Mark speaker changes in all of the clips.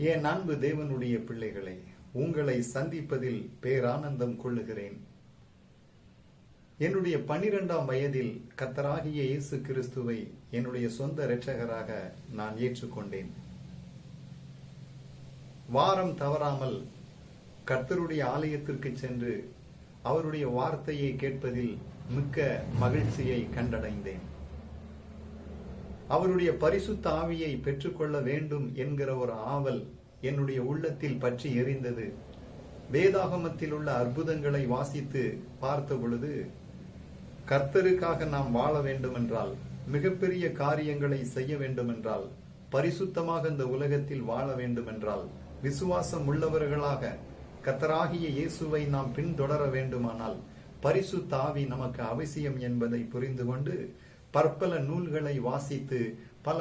Speaker 1: என் அன்பு தேவனுடைய பிள்ளைகளை, உங்களை சந்திப்பதில் பேரானந்தம் கொள்ளுகிறேன். என்னுடைய 12ஆம் வயதில் கர்த்தராகிய இயேசு கிறிஸ்துவை என்னுடைய சொந்த இரட்சகராக நான் ஏற்றுக்கொண்டேன். வாரம் தவறாமல் கர்த்தருடைய ஆலயத்திற்கு சென்று அவருடைய வார்த்தையை கேட்பதில் மிக்க மகிழ்ச்சியை கண்டடைந்தேன். அவருடைய பரிசுத்த ஆவியை பெற்றுக்கொள்ள வேண்டும் என்கிற ஒரு ஆவல் என்னுடைய உள்ளத்தில் பற்றி எரிந்தது. வேதாகமத்தில் உள்ள அற்புதங்களை வாசித்து பார்த்த பொழுது, கர்த்தருக்காக நாம் வாழ வேண்டுமென்றால், மிகப்பெரிய காரியங்களை செய்ய வேண்டுமென்றால், பரிசுத்தமாக இந்த உலகத்தில் வாழ வேண்டுமென்றால், விசுவாசம் உள்ளவர்களாக கர்த்தராகிய இயேசுவை நாம் பின்தொடர வேண்டுமானால் பரிசுத்த ஆவி நமக்கு அவசியம் என்பதை புரிந்து கொண்டு பற்பல நூல்களை வாசித்து பல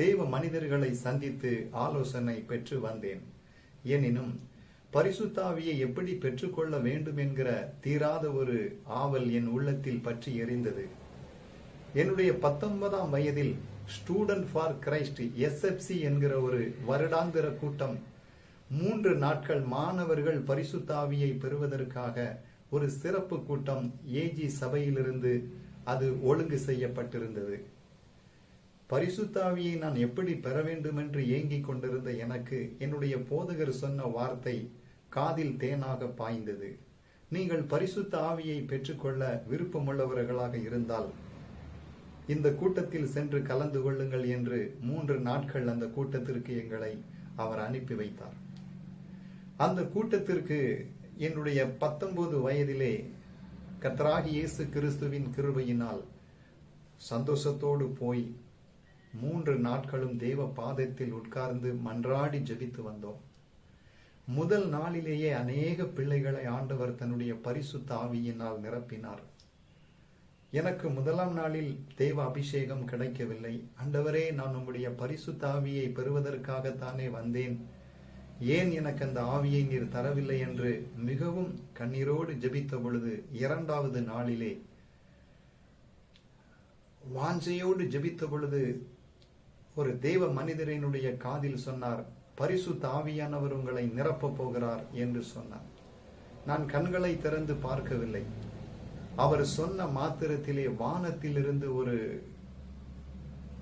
Speaker 1: தேவ மனிதர்களை சந்தித்து ஆலோசனை பெற்று வந்தேன். எனினும் பரிசுத்தாவியை எப்படி பெற்றுக்கொள்ள வேண்டும் என்கிற தீராத ஒரு ஆவல் என் உள்ளத்தில் பற்றி எரிந்தது. என்னுடைய 19ஆம் வயதில் ஸ்டூடெண்ட் ஃபார் கிரைஸ்ட் SFC என்கிற ஒரு வருடாந்திர கூட்டம், 3 நாட்கள் மாணவர்கள் பரிசுத்தாவியை பெறுவதற்காக ஒரு சிறப்பு கூட்டம் AG சபையிலிருந்து அது ஒழுங்கு செய்யப்பட்டிருந்தது. பரிசுத்தாவியை நான் எப்படி பெற வேண்டும் என்று ஏங்கிக் கொண்டிருந்த எனக்கு என்னுடைய போதகர் சொன்ன வார்த்தை காதில் தேனாக பாய்ந்தது. நீங்கள் பரிசுத்த ஆவியை பெற்றுக்கொள்ள விருப்பமுள்ளவர்களாக இருந்தால் இந்த கூட்டத்தில் சென்று கலந்து கொள்ளுங்கள் என்று 3 நாட்கள் அந்த கூட்டத்திற்கு எங்களை அவர் அனுப்பி வைத்தார். அந்த கூட்டத்திற்கு என்னுடைய 19 வயதிலே கர்த்தராகிய இயேசு கிறிஸ்துவின் கிருபையினால் சந்தோஷத்தோடு போய் 3 நாட்களும் தேவ பாதத்தில் உட்கார்ந்து மன்றாடி ஜெபித்து வந்தோம். முதல் நாளிலேயே அநேக பிள்ளைகளை ஆண்டவர் தன்னுடைய பரிசுத்த ஆவியினால் நிரப்பினார். எனக்கு முதலாம் நாளில் தேவ அபிஷேகம் கிடைக்கவில்லை. ஆண்டவரே, நான் உம்முடைய பரிசுத்த ஆவியை பெறுவதற்காகத்தானே வந்தேன், ஏன் எனக்கு அந்த ஆவியை நீர் தரவில்லை என்று மிகவும் கண்ணீரோடு ஜெபித்த பொழுது 2வது நாளிலே வாஞ்சையோடு ஜெபித்த பொழுது ஒரு தேவ மனிதரினுடைய காதில் சொன்னார், பரிசுத்த ஆவியானவர் உங்களை நிரப்பப் போகிறார் என்று சொன்னார். நான் கண்களை திறந்து பார்க்கவில்லை. அவர் சொன்ன மாத்திரத்திலே வானத்திலிருந்து ஒரு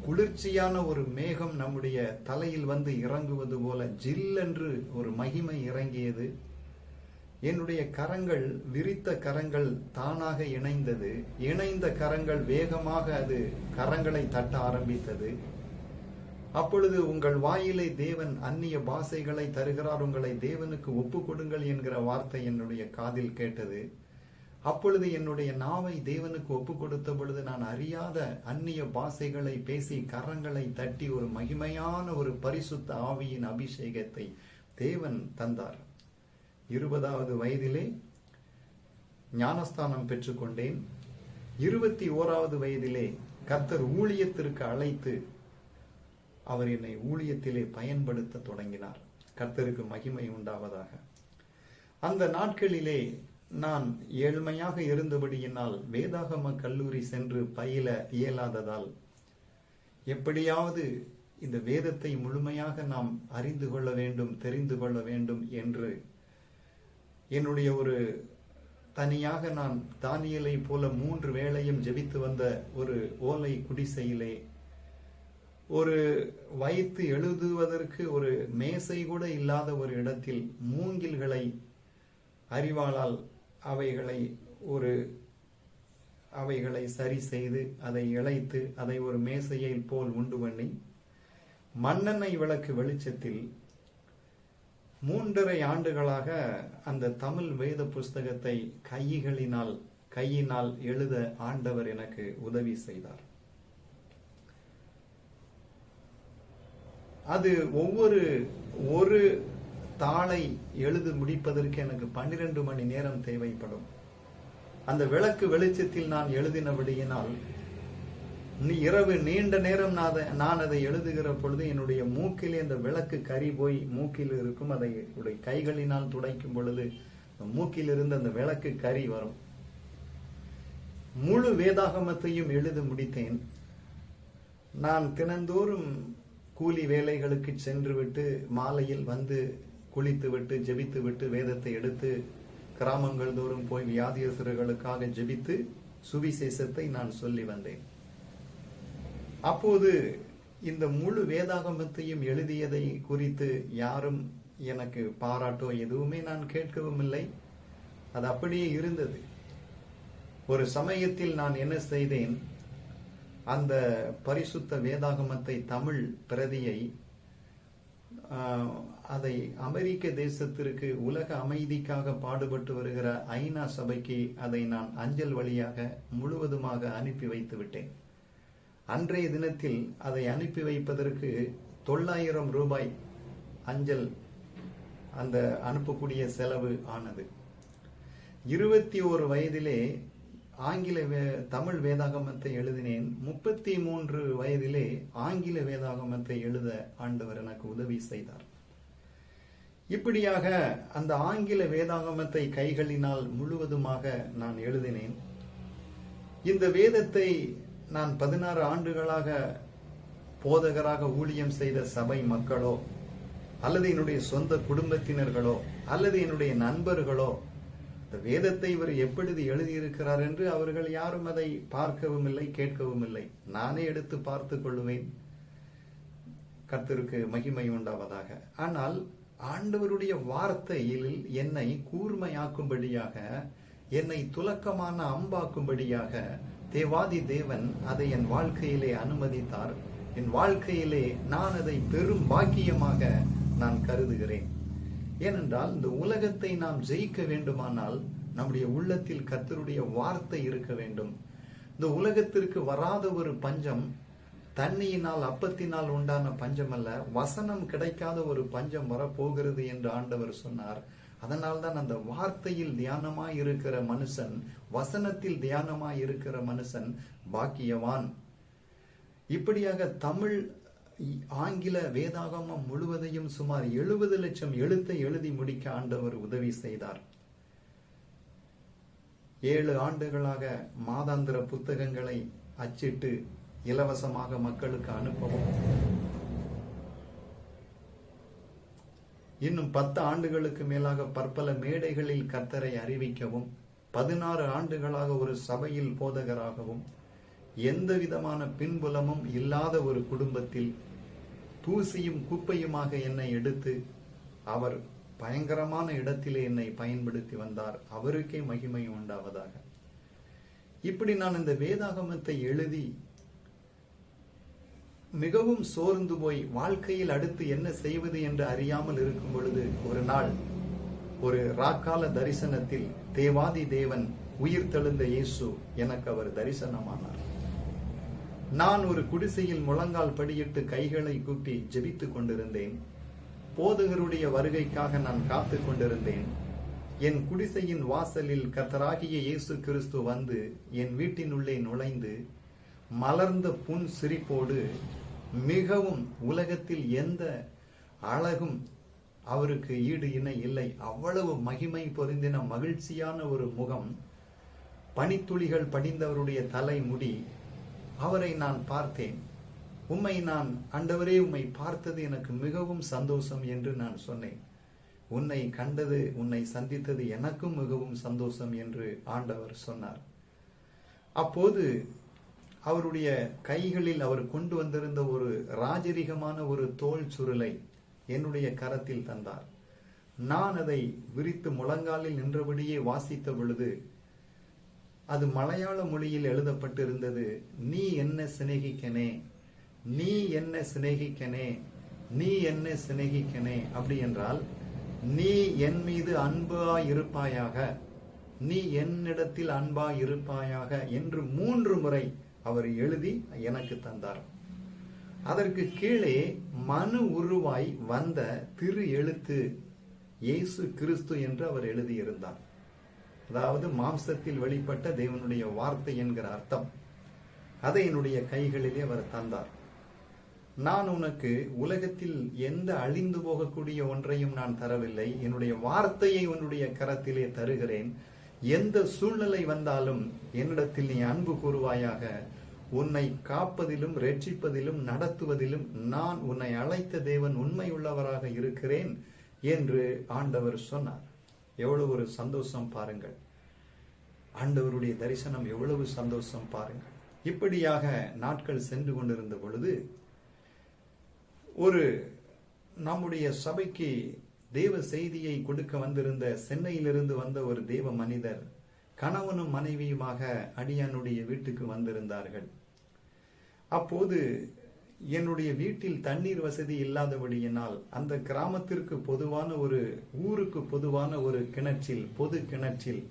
Speaker 1: குளிர்ச்சியான ஒரு மேகம் நம்முடைய தலையில் வந்து இறங்குவது போல ஜில்லென்று ஒரு மகிமை இறங்கியது. என்னுடைய கரங்கள், விரித்த கரங்கள் தானாக இணைந்தது. இணைந்த கரங்கள் வேகமாக அது கரங்களை தட்ட ஆரம்பித்தது. அப்பொழுது உங்கள் வாயிலை தேவன் அந்நிய பாஷைகளை தருகிறார், உங்களை தேவனுக்கு ஒப்பு கொடுங்கள் என்கிற வார்த்தை என்னுடைய காதில் கேட்டது. அப்பொழுது என்னுடைய நாவை தேவனுக்கு ஒப்பு கொடுத்த பொழுது நான் அறியாத அந்நிய பாஷைகளை பேசி கரங்களை தட்டி ஒரு மகிமையான ஒரு பரிசுத்த ஆவியின் அபிஷேகத்தை தேவன் தந்தார். 20வது வயதிலே ஞானஸ்தானம் பெற்றுக்கொண்டேன். 21வது வயதிலே கர்த்தர் ஊழியத்திற்கு அழைத்து அவர் என்னை ஊழியத்திலே பயன்படுத்த தொடங்கினார். கர்த்தருக்கு மகிமை உண்டாவதாக. அந்த நாட்களிலே நான் ஏழ்மையாக இருந்தபடியினால் வேதாகம கல்லூரி சென்று பயில இயலாததால், எப்படியாவது இந்த வேதத்தை முழுமையாக நாம் அறிந்து கொள்ள வேண்டும், தெரிந்து கொள்ள வேண்டும் என்று என்னுடைய ஒரு தனியாக நான் தானியேலை போல 3 வேளையும் ஜெபித்து வந்த ஒரு ஓலை குடிசையிலே, ஒரு வைத்து எழுதுவதற்கு ஒரு மேசை கூட இல்லாத ஒரு இடத்தில் மூங்கில்களை அறிவாளால் அவைகளை சரி செய்து அதை இழைத்து அதை ஒரு மேசையை போல் உண்டு பண்ணி மண்ணெண்ணெய் விளக்கு வெளிச்சத்தில் 3.5 ஆண்டுகளாக அந்த தமிழ் வேத புஸ்தகத்தை கையினால் எழுத ஆண்டவர் எனக்கு உதவி செய்தார். அது ஒரு தாளை எழுதி முடிப்பதற்கு எனக்கு 12 மணி நேரம் தேவைப்படும். அந்த விளக்கு வெளிச்சத்தில் நான் எழுதினபடியினால் இரவு நீண்ட நேரம் நான் அதை எழுதுகிற பொழுது என்னுடைய மூக்கிலே அந்த விளக்கு கரி போய் மூக்கில் இருக்கும். அதை கைகளினால் துடைக்கும் பொழுது மூக்கில் இருந்து அந்த விளக்கு கரி வரும். முழு வேதாகமத்தையும் எழுதி முடித்தேன். நான் தினந்தோறும் கூலி வேலைகளுக்கு சென்று விட்டு மாலையில் வந்து குளித்து விட்டு ஜெபித்து விட்டு வேதத்தை எடுத்து கிராமங்கள் தோறும் போய் வியாதியஸ்தர்களுக்காக ஜெபித்து சுவிசேஷத்தை நான் சொல்லி வந்தேன். அப்போது இந்த முழு வேதாகமத்தையும் எழுதியதை குறித்து யாரும் எனக்கு பாராட்டோ எதுவுமே நான் கேட்கவும் இல்லை. அது அப்படியே இருந்தது. ஒரு சமயத்தில் நான் என்ன செய்தேன், அந்த பரிசுத்த வேதாகமத்தை தமிழ் பிரதியை அதை அமெரிக்க தேசத்திற்கு உலக அமைதிக்காக பாடுபட்டு வருகிற ஐநா சபைக்கு அதை நான் அஞ்சல் வழியாக முழுவதுமாக அனுப்பி வைத்து விட்டேன். அன்றைய தினத்தில் அதை அனுப்பி வைப்பதற்கு 900 ரூபாய் அஞ்சல் அந்த அனுப்பக்கூடிய செலவு ஆனது. 21 வயதிலே ஆங்கில தமிழ் வேதாகமத்தை எழுதினேன். 33 வயதிலே ஆங்கில வேதாகமத்தை எழுத ஆண்டவர் எனக்கு உதவி செய்தார். இப்படியாக அந்த ஆங்கில வேதாகமத்தை கைகளினால் முழுவதுமாக நான் எழுதினேன். இந்த வேதத்தை நான் 16 ஆண்டுகளாக போதகராக ஊழியம் செய்த சபை மக்களோ அல்லது என்னுடைய சொந்த குடும்பத்தினர்களோ அல்லது என்னுடைய நண்பர்களோ இந்த வேதத்தை இவர் எப்படி எழுதியிருக்கிறார் என்று அவர்கள் யாரும் அதை பார்க்கவும் இல்லை, கேட்கவும் இல்லை. நானே எடுத்து பார்த்து கொள்வேன். கர்த்தருக்கு மகிமை உண்டாவதாக. ஆனால் ஆண்டவருடைய வார்த்தையில் என்னை கூர்மையாக்கும்படியாக, என்னை துலக்கமான அம்பாக்கும்படியாக தேவாதி தேவன் அதை என் வாழ்க்கையிலே அனுமதித்தார். என் வாழ்க்கையிலே நான் அதை பெரும் பாக்கியமாக நான் கருதுகிறேன். ஏனென்றால் இந்த உலகத்தை நாம் ஜெயிக்க வேண்டுமானால் நம்முடைய உள்ளத்தில் கர்த்தருடைய வார்த்தை இருக்க வேண்டும். இந்த உலகத்திற்கு வராத ஒரு பஞ்சம் தண்ணியினால் அப்பத்தினால் உண்டான பஞ்சம் அல்ல, வசனம் கிடைக்காத ஒரு பஞ்சம் வரப்போகிறது என்று ஆண்டவர் சொன்னார். அதனால்தான் அந்த வார்த்தையில் தியானமாய் இருக்கிற மனுஷன், வசனத்தில் தியானமாய் இருக்கிற மனுஷன் பாக்கியவான். இப்படியாக தமிழ் ஆங்கில வேதாகமம் முழுவதையும் சுமார் 70 லட்சம் எழுத்தை எழுதி முடிக்க ஆண்டவர் உதவி செய்தார். 7 ஆண்டுகளாக மாதாந்திர புத்தகங்களை அச்சிட்டு இலவசமாக மக்களுக்கு அனுப்பவும், இன்னும் 10 ஆண்டுகளுக்கு மேலாக பற்பல மேடைகளில் கர்த்தரை அறிவிக்கவும், 16 ஆண்டுகளாக ஒரு சபையில் போதகராகவும், எந்த விதமான பின்புலமும் இல்லாத ஒரு குடும்பத்தில் தூசியும் குப்பையுமாக என்னை எடுத்து அவர் பயங்கரமான இடத்திலே என்னை பயன்படுத்தி வந்தார். அவருக்கே மகிமை உண்டாவதாக. இப்படி நான் இந்த வேதாகமத்தை எழுதி மிகவும் சோர்ந்து போய் வாழ்க்கையில் அடுத்து என்ன செய்வது என்று அறியாமல் இருக்கும் பொழுது ஒரு நாள் ஒரு ராக்கால தரிசனத்தில் தேவாதி தேவன் உயிர் தெழுந்த இயேசு எனக்கு அவர் தரிசனமானார். நான் ஒரு குடிசையில் முழங்கால் படியிட்டு கைகளை கூப்பி ஜெபித்துக் கொண்டிருந்தேன். போதகருடைய வருகைக்காக நான் காத்துக் கொண்டிருந்தேன். என் குடிசையின் வாசலில் கர்த்தராகிய இயேசு கிறிஸ்து வந்து என் வீட்டினுள்ளே நுழைந்து மலர்ந்த புன் சிரிப்போடு, மிகவும் உலகத்தில் எந்த அழகும் அவருக்கு ஈடு இணை இல்லை, அவ்வளவு மகிமை பொருந்தின மகிழ்ச்சியான ஒரு முகம், பனித்துளிகள் படிந்தவருடைய தலைமுடி, அவரை நான் பார்த்தேன். உம்மை நான் ஆண்டவரே உம்மை பார்த்தது எனக்கு மிகவும் சந்தோஷம் என்று நான் சொன்னேன். உன்னை கண்டது, உன்னை சந்தித்தது எனக்கும் மிகவும் சந்தோஷம் என்று ஆண்டவர் சொன்னார். அப்போது அவருடைய கைகளில் அவர் கொண்டு வந்திருந்த ஒரு ராஜரிகமான ஒரு தோல் சுருளை என்னுடைய கரத்தில் தந்தார். நான் அதை விரித்து முழங்காலில் நின்றபடியே வாசித்த பொழுது அது மலையாள மொழியில் எழுதப்பட்டிருந்தது. நீ என்ன சிநேகிக்கனே, நீ என்ன சிநேகிக்கனே, நீ என்ன சிநேகிக்கனே. அப்படி என்றால் நீ என் மீது அன்பாய் இருப்பாயாக, நீ என்னிடத்தில் அன்பாய் இருப்பாயாக என்று 3 முறை அவர் எழுதி எனக்கு தந்தார். அதற்கு கீழே மனு உருவாய் வந்த திரு எழுத்து இயேசு கிறிஸ்து என்று அவர் எழுதியிருந்தார். அதாவது மாம்சத்தில் வெளிப்பட்ட தேவனுடைய வார்த்தை என்கிற அர்த்தம். அதை என்னுடைய கைகளிலே அவர் தந்தார். நான் உனக்கு உலகத்தில் எந்த அழிந்து போகக்கூடிய ஒன்றையும் நான் தரவில்லை, என்னுடைய வார்த்தையை உன்னுடைய கரத்திலே தருகிறேன். எந்த சூழ்நிலை வந்தாலும் என்னிடத்தில் நீ அன்பு கூறுவாயாக, உன்னை காப்பதிலும் ரட்சிப்பதிலும் நடத்துவதிலும் நான் உன்னை அழைத்த தேவன் உண்மையுள்ளவராக இருக்கிறேன் என்று ஆண்டவர் சொன்னார். எவ்வளவு ஒரு சந்தோஷம் பாருங்கள். ஆண்டவருடைய தரிசனம் எவ்வளவு சந்தோஷம் பாருங்கள். இப்படியாக நாட்கள் சென்று கொண்டிருந்த பொழுது ஒரு நம்முடைய சபைக்கு தேவ செய்தியை கொடுக்க வந்திருந்த சென்னையிலிருந்து வந்த ஒரு தேவ மனிதர் கணவனும் மனைவியுமாக அடியானுடைய வீட்டுக்கு வந்திருந்தார்கள். அப்போது என்னுடைய வீட்டில் தண்ணீர் வசதி இல்லாதபடியினால் அந்த கிராமத்திற்கு பொதுவான ஒரு ஊருக்கு பொதுவான ஒரு கிணற்றில், பொது கிணற்றில்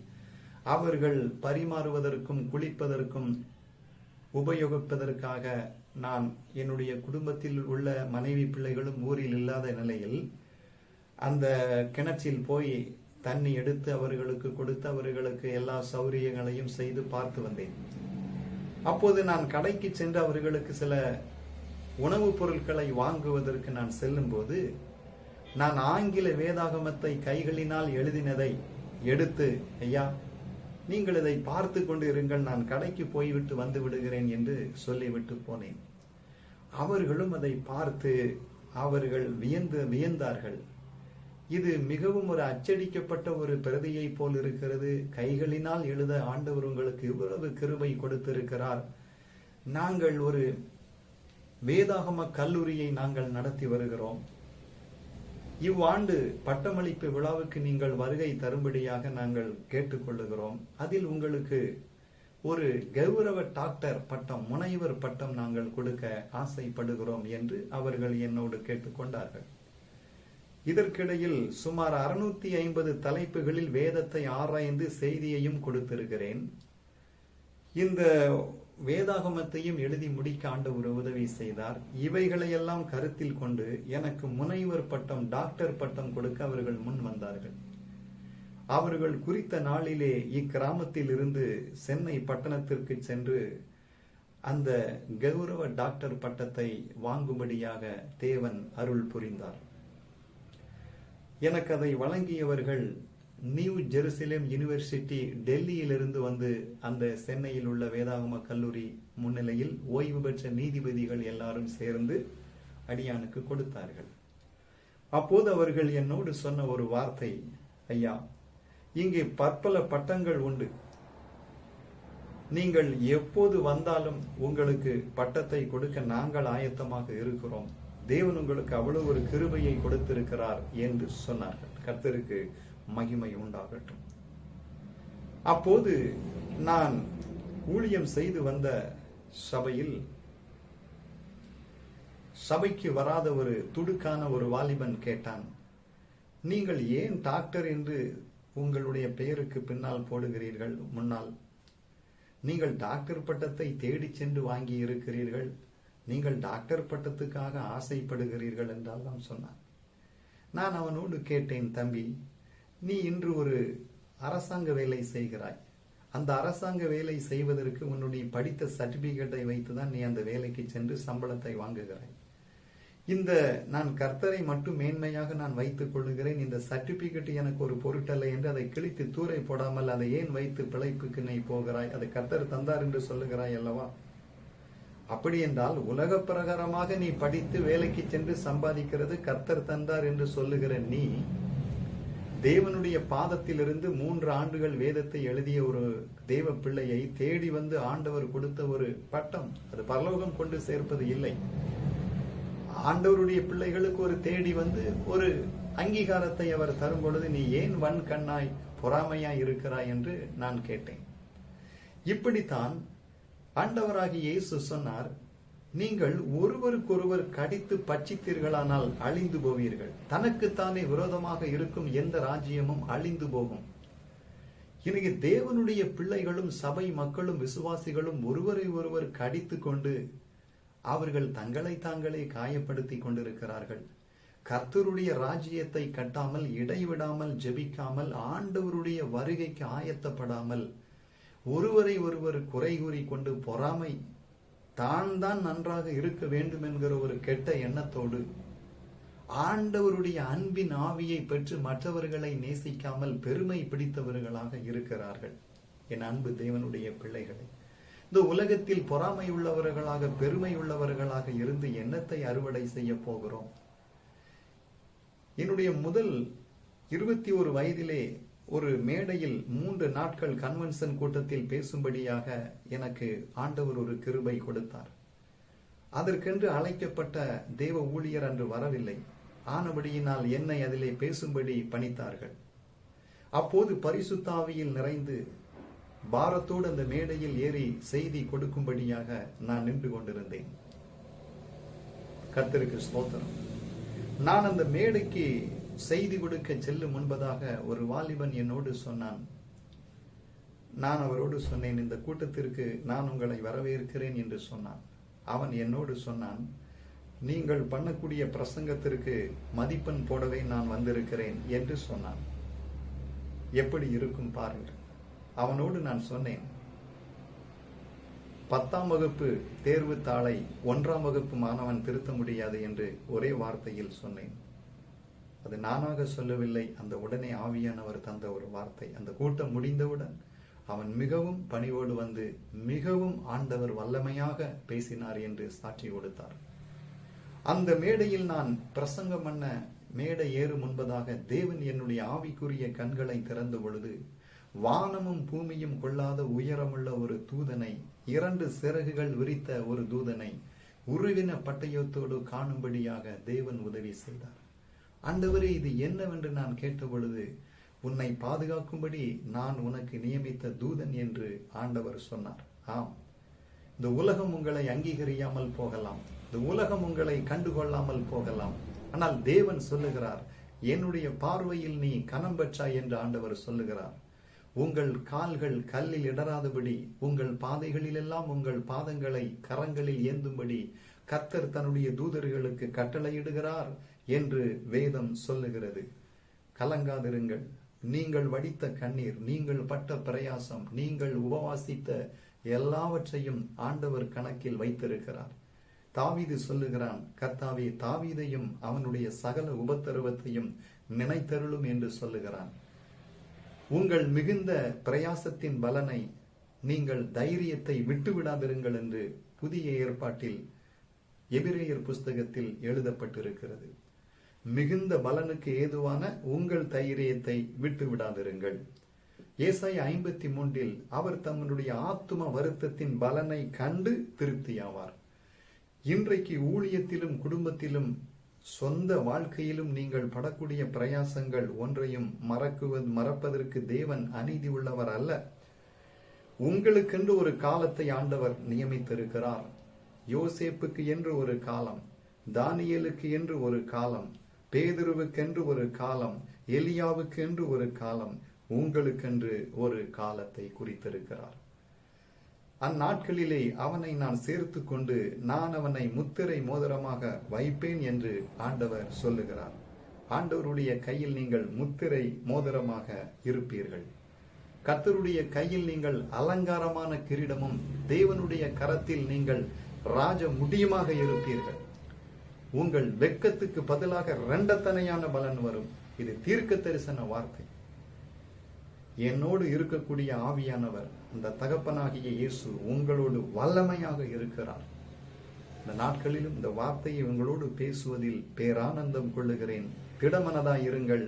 Speaker 1: அவர்கள் பரிமாறுவதற்கும் குளிப்பதற்கும் உபயோகிப்பதற்காக நான் என்னுடைய குடும்பத்தில் உள்ள மனைவி பிள்ளைகளும் ஊரில் இல்லாத நிலையில் அந்த கிணற்றில் போய் தண்ணி எடுத்து அவர்களுக்கு கொடுத்து அவர்களுக்கு எல்லா சௌரியங்களையும் செய்து பார்த்து வந்தேன். அப்போது நான் கடைக்கு சென்று அவர்களுக்கு சில உணவுப் பொருட்களை வாங்குவதற்கு நான் செல்லும் போது நான் ஆங்கில வேதாகமத்தை கைகளினால் எழுதினதை எடுத்து, ஐயா நீங்கள் இதை பார்த்து கொண்டு இருங்கள், நான் கடைக்கு போய்விட்டு வந்து விடுகிறேன் என்று சொல்லிவிட்டு போனேன். அவர்களும் அதை பார்த்து அவர்கள் வியந்தார்கள். இது மிகவும் ஒரு அச்சடிக்கப்பட்ட ஒரு பிரதியை போல் இருக்கிறது. கைகளினால் எழுத ஆண்டவர் உங்களுக்கு இவ்வளவு கிருபை கொடுத்திருக்கிறார். நாங்கள் ஒரு வேதாகம கல்லூரியை நாங்கள் நடத்தி வருகிறோம். இவ்வாண்டு பட்டமளிப்பு விழாவுக்கு நீங்கள் வருகை தரும்படியாக நாங்கள் கேட்டுக்கொள்ளுகிறோம். அதில் உங்களுக்கு ஒரு கௌரவ டாக்டர் பட்டம், முனைவர் பட்டம் நாங்கள் கொடுக்க ஆசைப்படுகிறோம் என்று அவர்கள் என்னோடு கேட்டுக்கொண்டார்கள். இதற்கிடையில் சுமார் 650 தலைப்புகளில் வேதத்தை ஆராய்ந்து செய்தியையும் கொடுத்திருக்கிறேன். இந்த வேதாகமத்தையும் எழுதி முடிக்க ஆண்டவர் உதவி செய்தார். இவைகளையெல்லாம் கருத்தில் கொண்டு எனக்கு முனைவர் பட்டம், டாக்டர் பட்டம் கொடுக்க அவர்கள் முன் வந்தார்கள். அவர்கள் குறித்த நாளிலே இக்கிராமத்தில் இருந்து சென்னை பட்டணத்திற்கு சென்று அந்த கௌரவ டாக்டர் பட்டத்தை வாங்கும்படியாக தேவன் அருள் புரிந்தார். எனக்கு அதை வழங்கியவர்கள் நியூ ஜெருசலேம் யூனிவர்சிட்டி டெல்லியிலிருந்து வந்து அந்த சென்னையில் உள்ள வேதாகம கல்லூரி முன்னிலையில் ஓய்வு பெற்ற நீதிபதிகள் எல்லாரும் சேர்ந்து அடியானுக்கு கொடுத்தார்கள். அப்போது அவர்கள் என்னோடு சொன்ன ஒரு வார்த்தை, ஐயா இங்கே பற்பல பட்டங்கள் உண்டு, நீங்கள் எப்போது வந்தாலும் உங்களுக்கு பட்டத்தை கொடுக்க நாங்கள் ஆயத்தமாக இருக்கிறோம், தேவன் உங்களுக்கு அவ்வளவு ஒரு கிருபையை கொடுத்திருக்கிறார் என்று சொன்னார்கள். கர்த்தருக்கு மகிமை உண்டாகட்டும். அப்போது நான் ஊழியம் செய்து வந்த சபைக்கு வராத ஒரு துடுக்கான ஒரு வாலிபன் கேட்டான், நீங்கள் ஏன் டாக்டர் என்று உங்களுடைய பெயருக்கு பின்னால் போடுகிறீர்கள்? முன்னால் நீங்கள் டாக்டர் பட்டத்தை தேடி சென்று வாங்கி இருக்கிறீர்கள், நீங்கள் டாக்டர் பட்டத்துக்காக ஆசைப்படுகிறீர்கள் என்றெல்லாம் சொன்னான். நான் அவனோடு கேட்டேன், தம்பி நீ இன்று ஒரு அரசாங்க வேலை செய்கிறாய், அந்த அரசாங்க வேலை செய்வதற்கு உன்னுடைய படித்த சர்டிபிகேட்டை வைத்துதான் நீ அந்த வேலைக்கு சென்று சம்பளத்தை வாங்குகிறாய். இந்த நான் கர்த்தரை மட்டும் மேன்மையாக நான் வைத்துக் கொள்ளுகிறேன், இந்த சர்டிபிகேட் எனக்கு ஒரு பொருட்டல்ல என்று அதை கிழித்து தூரை போடாமல் அதை ஏன் வைத்து பிழைப்புக்கு நீ போகிறாய்? அதை கர்த்தர் தந்தார் என்று சொல்லுகிறாய் அல்லவா? அப்படி என்றால் உலக பிரகாரமாக நீ படித்து வேலைக்கு சென்று சம்பாதிக்கிறது கர்த்தர் தந்தார் என்று சொல்லுகிற நீ தேவனுடைய பாதத்திலிருந்து 3 ஆண்டுகள் வேதத்தை எழுதிய ஒரு தேவ பிள்ளையை தேடி வந்து ஆண்டவர் கொடுத்த ஒரு பட்டம், அது பரலோகம் கொண்டு சேர்ப்பது இல்லை. ஆண்டவருடைய பிள்ளைகளுக்கு ஒரு தேடி வந்து ஒரு அங்கீகாரத்தை அவர் தரும் பொழுது நீ ஏன் வன் கண்ணாய் பொறாமையாய் இருக்கிறாய் என்று நான் கேட்டேன். இப்படித்தான் ஆண்டவராகிய இயேசு சொன்னார், நீங்கள் ஒருவருக்கொருவர் கடித்து பட்சித்தீர்களானால் அழிந்து போவீர்கள். தனக்குத்தானே விரோதமாக இருக்கும் எந்த ராஜ்யமும் அழிந்து போகும். இன்னைக்கு தேவனுடைய பிள்ளைகளும் சபை மக்களும் விசுவாசிகளும் ஒருவரை ஒருவர் கடித்து கொண்டு அவர்கள் தங்களை தாங்களே காயப்படுத்தி கொண்டிருக்கிறார்கள். கர்த்தருடைய ராஜ்யத்தை கட்டாமல், இடைவிடாமல் ஜெபிக்காமல், ஆண்டவருடைய வருகைக்கு ஆயத்தப்படாமல், ஒருவரை ஒருவர் குறை கூறி கொண்டு பொறாமை, தான் நன்றாக இருக்க வேண்டும் என்கிற ஒரு கெட்ட எண்ணத்தோடு ஆண்டவருடைய அன்பின் ஆவியை பெற்று மற்றவர்களை நேசிக்காமல் பெருமை பிடித்தவர்களாக இருக்கிறார்கள். என் அன்பு தேவனுடைய பிள்ளைகளை, இந்த உலகத்தில் பொறாமை உள்ளவர்களாக, பெருமை உள்ளவர்களாக இருந்து என்னத்தை அறுவடை செய்ய போகிறோம்? என்னுடைய முதல் 21 வயதிலே ஒரு மேடையில் 3 நாட்கள் கன்வென்ஷன் கூட்டத்தில் பேசும்படியாக எனக்கு ஆண்டவர் ஒரு கிருபை கொடுத்தார். அதற்கென்று அழைக்கப்பட்ட தேவ ஊழியர் அன்று வரவில்லை. ஆனபடியினால் என்னை அதிலே பேசும்படி பணித்தார்கள். அப்போது பரிசுத்த ஆவியில் நிறைந்து பாரத்தோடு அந்த மேடையில் ஏறி செய்தி கொடுக்கும்படியாக நான் நின்று கொண்டிருந்தேன். கர்த்தருக்கு ஸ்தோத்திரம். நான் அந்த மேடைக்கு செய்தி கொடுக்க செல்லும் முன்பதாக ஒரு வாலிபன் என்னோடு சொன்னான். நான் அவரோடு சொன்னேன், இந்த கூட்டத்திற்கு நான் உங்களை வரவேற்கிறேன் என்று சொன்னான். அவன் என்னோடு சொன்னான், நீங்கள் பண்ணக்கூடிய பிரசங்கத்திற்கு மதிப்பெண் போடவே நான் வந்திருக்கிறேன் என்று சொன்னான். எப்படி இருக்கும் பாருங்கள். அவனோடு நான் சொன்னேன், 10ஆம் வகுப்பு தேர்வு தாளை 1ஆம் வகுப்பு மாணவன் திருத்த முடியாது என்று ஒரே வார்த்தையில் சொன்னேன். அது நானாக சொல்லவில்லை, அந்த உடனே ஆவியானவர் தந்த ஒரு வார்த்தை. அந்த கூட்டம் முடிந்தவுடன் அவன் மிகவும் பணிவோடு வந்து மிகவும் ஆண்டவர் வல்லமையாக பேசினார் என்று சாட்சி கொடுத்தார். அந்த மேடையில் நான் பிரசங்கம் பண்ண மேடை ஏறு முன்பதாக தேவன் என்னுடைய ஆவிக்குரிய கண்களை திறந்த பொழுது வானமும் பூமியும் கொள்ளாத உயரமுள்ள ஒரு தூதனை, 2 சிறகுகள் விரித்த ஒரு தூதனை உருவின பட்டயத்தோடு காணும்படியாக தேவன் உதவி செய்தார். ஆண்டவரே, இது என்னவென்று நான் கேட்ட பொழுது, உன்னை பாதுகாக்கும்படி நான் உனக்கு நியமித்த தூதன் என்று ஆண்டவர் சொன்னார். ஆம், இந்த உலகம் உங்களை அங்கீகரியாமல் போகலாம், இந்த உலகம் உங்களை கண்டுகொள்ளாமல் போகலாம். ஆனால் தேவன் சொல்லுகிறார், என்னுடைய பார்வையில் நீ கனம் பெற்றாய் என்று ஆண்டவர் சொல்லுகிறார். உங்கள் கால்கள் கல்லில் இடராதபடி உங்கள் பாதைகளிலெல்லாம் உங்கள் பாதங்களை கரங்களில் ஏந்தும்படி கர்த்தர் தன்னுடைய தூதர்களுக்கு கட்டளையிடுகிறார் என்று வேதம் சொல்லுகிறது. கலங்காதிருங்கள். நீங்கள் வடித்த கண்ணீர், நீங்கள் பட்ட பிரயாசம், நீங்கள் உபவாசித்த எல்லாவற்றையும் ஆண்டவர் கணக்கில் வைத்திருக்கிறார். தாவீது சொல்லுகிறான், கர்த்தாவே, தாவீதையும் அவனுடைய சகல உபத்திரவத்தையும் நினைத்தருளும் என்று சொல்லுகிறான். உங்கள் மிகுந்த பிரயாசத்தின் பலனை நீங்கள் தைரியத்தை விட்டுவிடாதிருங்கள் என்று புதிய ஏற்பாட்டில் எபிரேயர் புஸ்தகத்தில் எழுதப்பட்டிருக்கிறது. மிகுந்த பலனுக்கு ஏதுவான உங்கள் தைரியத்தை விட்டு விடாதிருங்கள். ஏசாயா 53 அவர் தம்முடைய ஆத்தும வருத்தத்தின் பலனை கண்டு திருப்தியாவார். இன்றைக்கு ஊழியத்திலும் குடும்பத்திலும் சொந்த வாழ்க்கையிலும் நீங்கள் படக்கூடிய பிரயாசங்கள் ஒன்றையும் மறப்பதற்கு தேவன் அநீதி உள்ளவர் அல்ல. உங்களுக்கென்று ஒரு காலத்தை ஆண்டவர் நியமித்திருக்கிறார். யோசேப்புக்கு என்று ஒரு காலம், தானியேலுக்கு என்று ஒரு காலம், பேதுருவுக்கென்று ஒரு காலம், எலியாவுக்கு என்று ஒரு காலம், உங்களுக்கென்று ஒரு காலத்தை குறித்திருக்கிறார். அந்நாட்களிலே அவனை நான் சேர்த்து கொண்டு நான் அவனை முத்திரை மோதிரமாக வைப்பேன் என்று ஆண்டவர் சொல்லுகிறார். ஆண்டவருடைய கையில் நீங்கள் முத்திரை மோதிரமாக இருப்பீர்கள். கர்த்தருடைய கையில் நீங்கள் அலங்காரமான கிரீடமும், தேவனுடைய கரத்தில் நீங்கள் ராஜ முடியுமாக இருப்பீர்கள். உங்கள் வெட்கத்துக்கு பதிலாக இரண்டத்தனையான பலன் வரும். இது தீர்க்க தரிசன வார்த்தை. என்னோடு இருக்கக்கூடிய ஆவியானவர், அந்த தகப்பனாகிய இயேசு உங்களோடு வல்லமையாக இருக்கிறார். இந்த நாட்களிலும் இந்த வார்த்தையை உங்களோடு பேசுவதில் பேரானந்தம் கொள்ளுகிறேன். திடமனதாய் இருங்கள்,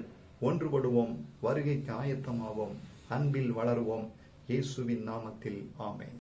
Speaker 1: ஒன்றுபடுவோம், வருகைக்கு ஆயத்தமாவோம், அன்பில் வளருவோம். இயேசுவின் நாமத்தில் ஆமென்.